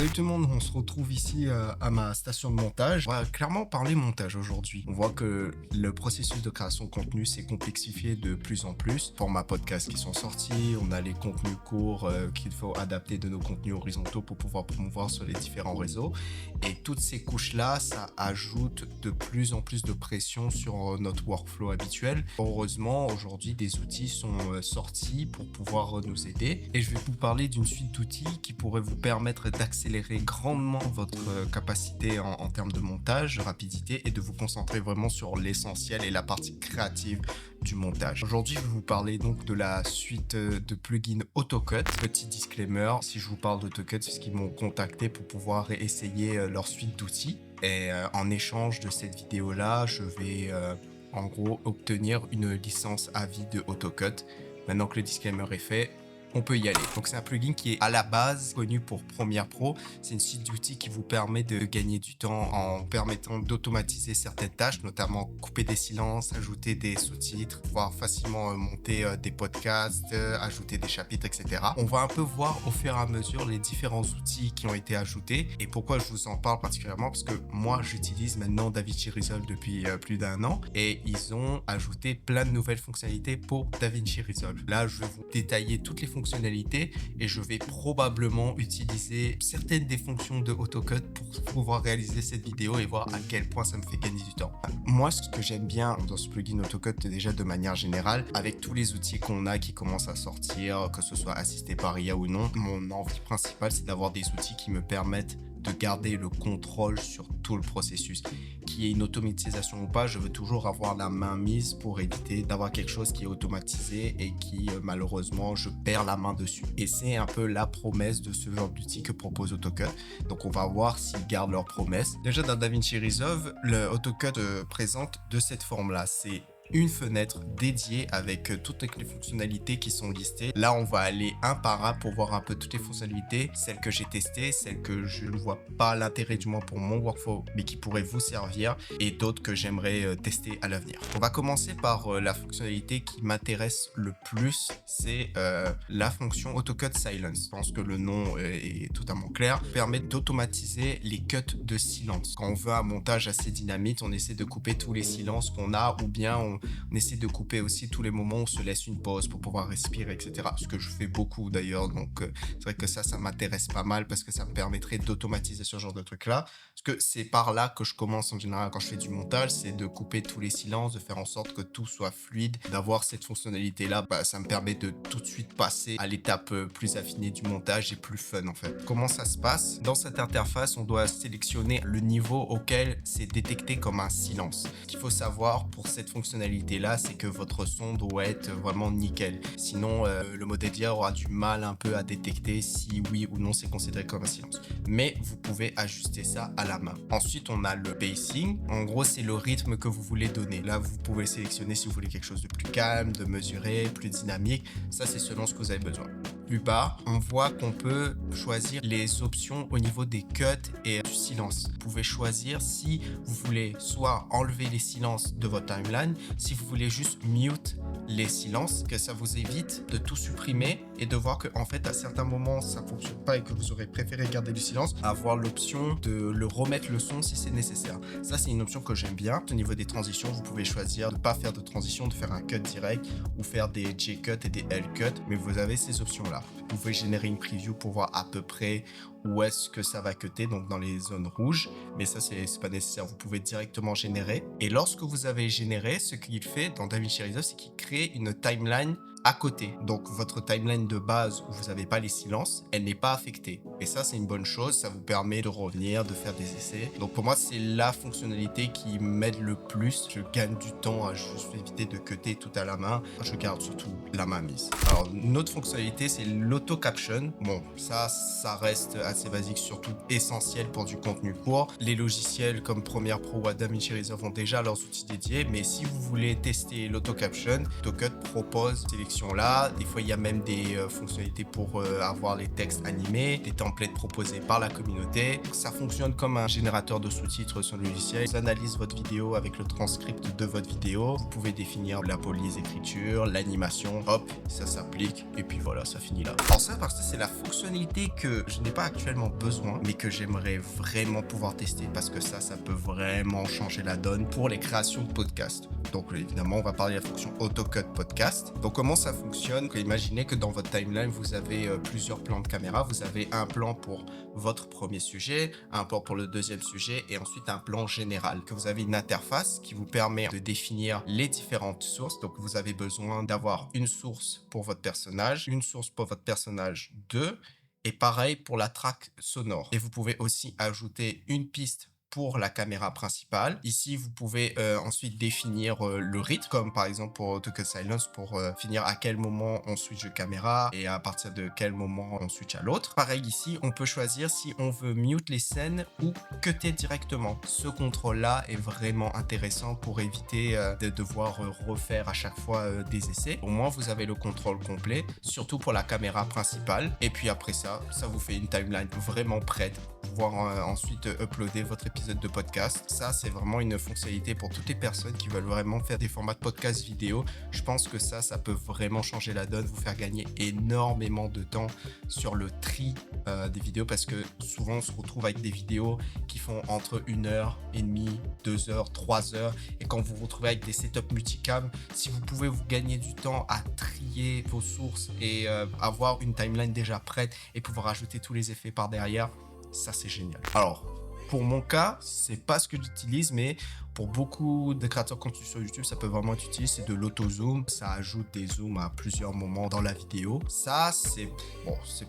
Salut tout le monde, on se retrouve ici à ma station de montage. On va clairement parler montage aujourd'hui. On voit que le processus de création de contenu s'est complexifié de plus en plus. Format podcast qui sont sortis, on a les contenus courts qu'il faut adapter de nos contenus horizontaux pour pouvoir promouvoir sur les différents réseaux. Et toutes ces couches-là, ça ajoute de plus en plus de pression sur notre workflow habituel. Heureusement, aujourd'hui, des outils sont sortis pour pouvoir nous aider. Et je vais vous parler d'une suite d'outils qui pourrait vous permettre d'accélérer grandement votre capacité en termes de montage, de rapidité et de vous concentrer vraiment sur l'essentiel et la partie créative du montage. Aujourd'hui, je vais vous parler donc de la suite de plugins AutoCut. Petit disclaimer, si je vous parle d'AutoCut, c'est parce qu'ils m'ont contacté pour pouvoir essayer leur suite d'outils. Et en échange de cette vidéo-là, je vais en gros obtenir une licence à vie de AutoCut. Maintenant que le disclaimer est fait, on peut y aller. Donc c'est un plugin qui est à la base connu pour Premiere Pro. C'est une suite d'outils qui vous permet de gagner du temps en permettant d'automatiser certaines tâches, notamment couper des silences, ajouter des sous-titres, pouvoir facilement monter des podcasts, ajouter des chapitres, etc. On va un peu voir au fur et à mesure les différents outils qui ont été ajoutés. Et pourquoi je vous en parle particulièrement, parce que moi j'utilise maintenant DaVinci Resolve depuis plus d'1 an et ils ont ajouté plein de nouvelles fonctionnalités pour DaVinci Resolve. Là, je vais vous détailler toutes les fonctionnalités et je vais probablement utiliser certaines des fonctions de AutoCut pour pouvoir réaliser cette vidéo et voir à quel point ça me fait gagner du temps. Moi, ce que j'aime bien dans ce plugin AutoCut, déjà de manière générale, avec tous les outils qu'on a qui commencent à sortir, que ce soit assisté par IA ou non, mon envie principale, c'est d'avoir des outils qui me permettent de garder le contrôle sur tout le processus. Qu'il y ait une automatisation ou pas, je veux toujours avoir la main mise pour éviter d'avoir quelque chose qui est automatisé et qui malheureusement je perds la main dessus. Et c'est un peu la promesse de ce genre d'outil que propose AutoCut. Donc on va voir s'ils gardent leur promesse. Déjà dans DaVinci Resolve, le AutoCut présente de cette forme-là. C'est une fenêtre dédiée avec toutes les fonctionnalités qui sont listées. Là, on va aller un par un pour voir un peu toutes les fonctionnalités, celles que j'ai testées, celles que je ne vois pas l'intérêt du moins pour mon workflow, mais qui pourraient vous servir, et d'autres que j'aimerais tester à l'avenir. On va commencer par la fonctionnalité qui m'intéresse le plus, c'est la fonction AutoCut Silence. Je pense que le nom est totalement clair. Permet d'automatiser les cuts de silence. Quand on veut un montage assez dynamique, on essaie de couper tous les silences qu'on a, ou bien on essaie de couper aussi tous les moments où on se laisse une pause pour pouvoir respirer, etc. Ce que je fais beaucoup d'ailleurs, donc c'est vrai que ça m'intéresse pas mal parce que ça me permettrait d'automatiser ce genre de trucs-là. Parce que c'est par là que je commence en général quand je fais du montage, c'est de couper tous les silences, de faire en sorte que tout soit fluide. D'avoir cette fonctionnalité-là, ça me permet de tout de suite passer à l'étape plus affinée du montage et plus fun en fait. Comment ça se passe? Dans cette interface, on doit sélectionner le niveau auquel c'est détecté comme un silence. Ce qu'il faut savoir pour cette fonctionnalité-là, c'est que votre son doit être vraiment nickel. Sinon, le modèle d'IA aura du mal un peu à détecter si oui ou non c'est considéré comme un silence. Mais vous pouvez ajuster ça à la main. Ensuite, on a le pacing. En gros, c'est le rythme que vous voulez donner. Là, vous pouvez sélectionner si vous voulez quelque chose de plus calme, de mesuré, plus dynamique. Ça, c'est selon ce que vous avez besoin. Plus bas, on voit qu'on peut choisir les options au niveau des cuts et du silence. Vous pouvez choisir si vous voulez soit enlever les silences de votre timeline, si vous voulez juste mute les silences, que ça vous évite de tout supprimer et de voir que en fait à certains moments ça ne fonctionne pas et que vous aurez préféré garder du silence, avoir l'option de le remettre le son si c'est nécessaire. Ça, c'est une option que j'aime bien. Au niveau des transitions, vous pouvez choisir de ne pas faire de transition, de faire un cut direct ou faire des J-cut et des L-cut, mais vous avez ces options-là. Vous pouvez générer une preview pour voir à peu près où est-ce que ça va cutter, donc dans les zones rouges, mais ça c'est pas nécessaire, vous pouvez directement générer. Et lorsque vous avez généré, ce qu'il fait dans DaVinci Resolve, c'est qu'il crée une timeline à côté. Donc votre timeline de base où vous n'avez pas les silences, elle n'est pas affectée. Et ça, c'est une bonne chose, ça vous permet de revenir, de faire des essais. Donc pour moi, c'est la fonctionnalité qui m'aide le plus. Je gagne du temps à juste éviter de cutter tout à la main. Je garde surtout la main mise. Alors, une autre fonctionnalité, c'est l'auto-caption. Bon, ça reste assez basique, surtout essentiel pour du contenu court. Les logiciels comme Premiere Pro ou DaVinci Resolve ont déjà leurs outils dédiés, mais si vous voulez tester l'auto-caption, AutoCut propose de sélectionner sections-là. Des fois, il y a même des fonctionnalités pour avoir les textes animés, des templates proposés par la communauté. Ça fonctionne comme un générateur de sous-titres sur le logiciel. Vous analysez votre vidéo avec le transcript de votre vidéo. Vous pouvez définir la police d'écriture, l'animation. Hop, ça s'applique. Et puis voilà, ça finit là. Alors ça, parce que c'est la fonctionnalité que je n'ai pas actuellement besoin, mais que j'aimerais vraiment pouvoir tester parce que ça peut vraiment changer la donne pour les créations de podcasts. Donc évidemment, on va parler de la fonction AutoCut Podcast. Donc comment ça fonctionne? Imaginez que dans votre timeline, vous avez plusieurs plans de caméra. Vous avez un plan pour votre premier sujet, un plan pour le deuxième sujet et ensuite un plan général. Que vous avez une interface qui vous permet de définir les différentes sources. Donc vous avez besoin d'avoir une source pour votre personnage, une source pour votre personnage 2 et pareil pour la track sonore. Et vous pouvez aussi ajouter une piste pour la caméra principale. Ici, vous pouvez ensuite définir le rythme, comme par exemple pour AutoCut Silence, pour finir à quel moment on switch de caméra et à partir de quel moment on switch à l'autre. Pareil ici, on peut choisir si on veut mute les scènes ou cutter directement. Ce contrôle-là est vraiment intéressant pour éviter de devoir refaire à chaque fois des essais. Au moins, vous avez le contrôle complet, surtout pour la caméra principale. Et puis après ça vous fait une timeline vraiment prête pour pouvoir ensuite uploader votre épisode de podcast. Ça, c'est vraiment une fonctionnalité pour toutes les personnes qui veulent vraiment faire des formats de podcast vidéo. Je pense que ça peut vraiment changer la donne, vous faire gagner énormément de temps sur le tri des vidéos parce que souvent on se retrouve avec des vidéos qui font entre 1h30, 2h, 3h et quand vous vous retrouvez avec des setups multicam, si vous pouvez vous gagner du temps à trier vos sources et avoir une timeline déjà prête et pouvoir ajouter tous les effets par derrière, ça c'est génial. Alors, pour mon cas, c'est pas ce que j'utilise, mais pour beaucoup de créateurs de contenu sur YouTube, ça peut vraiment être utile. C'est de l'auto-zoom. Ça ajoute des zooms à plusieurs moments dans la vidéo. Ça, c'est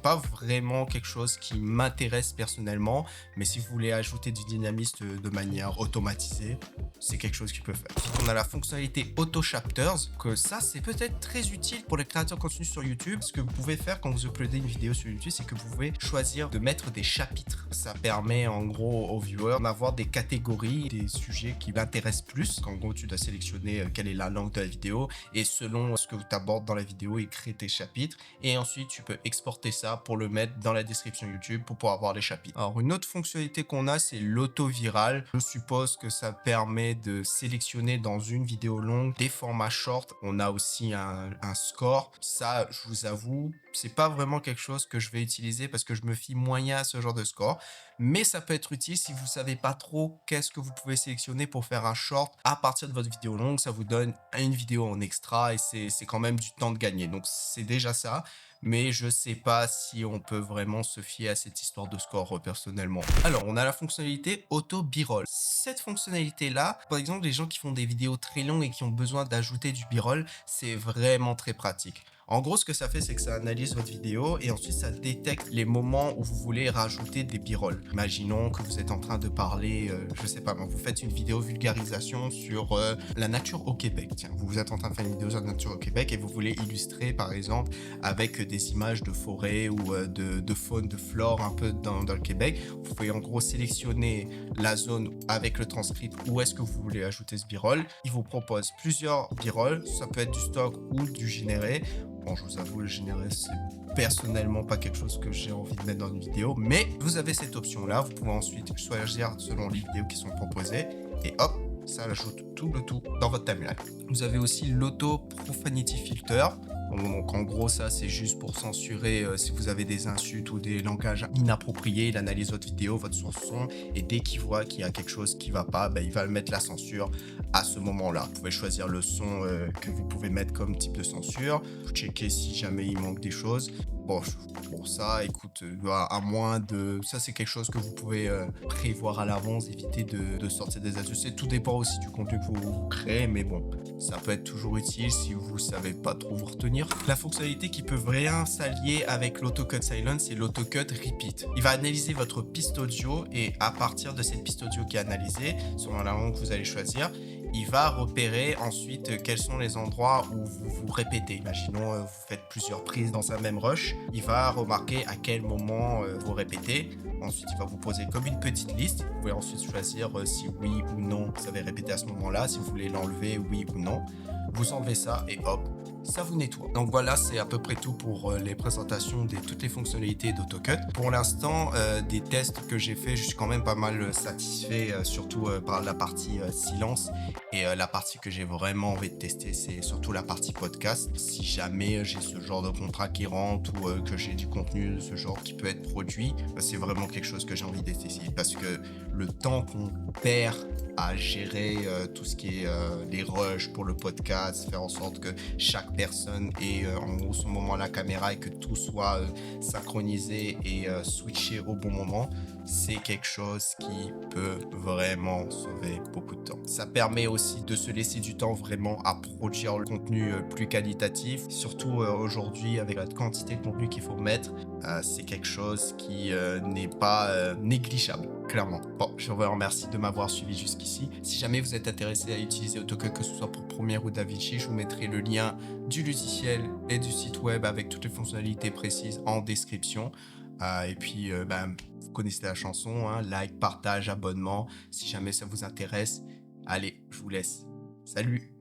pas vraiment quelque chose qui m'intéresse personnellement, mais si vous voulez ajouter du dynamisme de manière automatisée, c'est quelque chose qui peut faire. On a la fonctionnalité Auto Chapters, que ça, c'est peut-être très utile pour les créateurs de contenu sur YouTube. Ce que vous pouvez faire quand vous uploadez une vidéo sur YouTube, c'est que vous pouvez choisir de mettre des chapitres. Ça permet en gros aux viewers d'avoir des catégories, des sujets qui l'intéressent plus. En gros, tu dois sélectionner quelle est la langue de la vidéo et selon ce que tu abordes dans la vidéo, et créer tes chapitres. Et ensuite, tu peux exporter ça pour le mettre dans la description YouTube pour pouvoir avoir les chapitres. Alors, une autre fonctionnalité qu'on a, c'est l'auto-viral. Je suppose que ça permet de sélectionner dans une vidéo longue des formats short. On a aussi un score. Ça, je vous avoue, c'est pas vraiment quelque chose que je vais utiliser parce que je me fie moyen à ce genre de score. Mais ça peut être utile si vous savez pas trop qu'est-ce que vous pouvez sélectionner pour faire un short à partir de votre vidéo longue. Ça vous donne une vidéo en extra et c'est quand même du temps de gagner. Donc c'est déjà ça. Mais je sais pas si on peut vraiment se fier à cette histoire de score personnellement. Alors, on a la fonctionnalité Auto B-roll. Cette fonctionnalité-là, par exemple, les gens qui font des vidéos très longues et qui ont besoin d'ajouter du B-roll, c'est vraiment très pratique. En gros, ce que ça fait, c'est que ça analyse votre vidéo et ensuite ça détecte les moments où vous voulez rajouter des b-rolls. Imaginons que vous êtes en train de parler, je sais pas, vous faites une vidéo vulgarisation sur la nature au Québec. Tiens, vous êtes en train de faire une vidéo sur la nature au Québec et vous voulez illustrer, par exemple, avec des images de forêt ou de faune, de flore un peu dans le Québec. Vous pouvez en gros sélectionner la zone avec le transcript où est-ce que vous voulez ajouter ce b-roll. Il vous propose plusieurs b-rolls, ça peut être du stock ou du généré. Bon, je vous avoue, le généré, c'est personnellement pas quelque chose que j'ai envie de mettre dans une vidéo, mais vous avez cette option-là. Vous pouvez ensuite choisir selon les vidéos qui sont proposées et hop, ça ajoute tout le tout dans votre timeline. Vous avez aussi l'Auto Profanity Filter. Donc en gros, ça c'est juste pour censurer si vous avez des insultes ou des langages inappropriés. Il analyse votre vidéo, votre source son et dès qu'il voit qu'il y a quelque chose qui va pas, il va mettre la censure à ce moment-là. Vous pouvez choisir le son que vous pouvez mettre comme type de censure. Vous checkez si jamais il manque des choses. Bon, pour ça, écoute, à moins de... Ça, c'est quelque chose que vous pouvez prévoir à l'avance, éviter de sortir des astuces. Tout dépend aussi du contenu que vous créez, mais bon, ça peut être toujours utile si vous savez pas trop vous retenir. La fonctionnalité qui peut vraiment s'allier avec l'AutoCut Silence, c'est l'AutoCut Repeat. Il va analyser votre piste audio et à partir de cette piste audio qui est analysée, selon la langue que vous allez choisir, il va repérer ensuite quels sont les endroits où vous vous répétez. Imaginons, vous faites plusieurs prises dans un même rush. Il va remarquer à quel moment vous répétez. Ensuite, il va vous poser comme une petite liste. Vous pouvez ensuite choisir si oui ou non vous avez répété à ce moment-là. Si vous voulez l'enlever, oui ou non. Vous enlevez ça et hop, ça vous nettoie. Donc voilà, c'est à peu près tout pour les présentations de toutes les fonctionnalités d'AutoCut. Pour l'instant, des tests que j'ai fait, je suis quand même pas mal satisfait, surtout par la partie silence. Et la partie que j'ai vraiment envie de tester, c'est surtout la partie podcast. Si jamais j'ai ce genre de contrat qui rentre ou que j'ai du contenu de ce genre qui peut être produit, c'est vraiment quelque chose que j'ai envie d'essayer. Parce que le temps qu'on perd à gérer tout ce qui est les rushs pour le podcast, faire en sorte que chaque personne ait en gros son moment à la caméra et que tout soit synchronisé et switché au bon moment, c'est quelque chose qui peut vraiment sauver beaucoup de temps. Ça permet aussi de se laisser du temps vraiment à produire le contenu plus qualitatif, surtout aujourd'hui avec la quantité de contenu qu'il faut mettre, c'est quelque chose qui n'est pas négligeable, clairement. Bon, je vous remercie de m'avoir suivi jusqu'ici. Si jamais vous êtes intéressé à utiliser AutoCut, que ce soit pour Premiere ou DaVinci, je vous mettrai le lien du logiciel et du site web avec toutes les fonctionnalités précises en description. Et puis, vous connaissez la chanson, hein, like, partage, abonnement. Si jamais ça vous intéresse, allez, je vous laisse. Salut!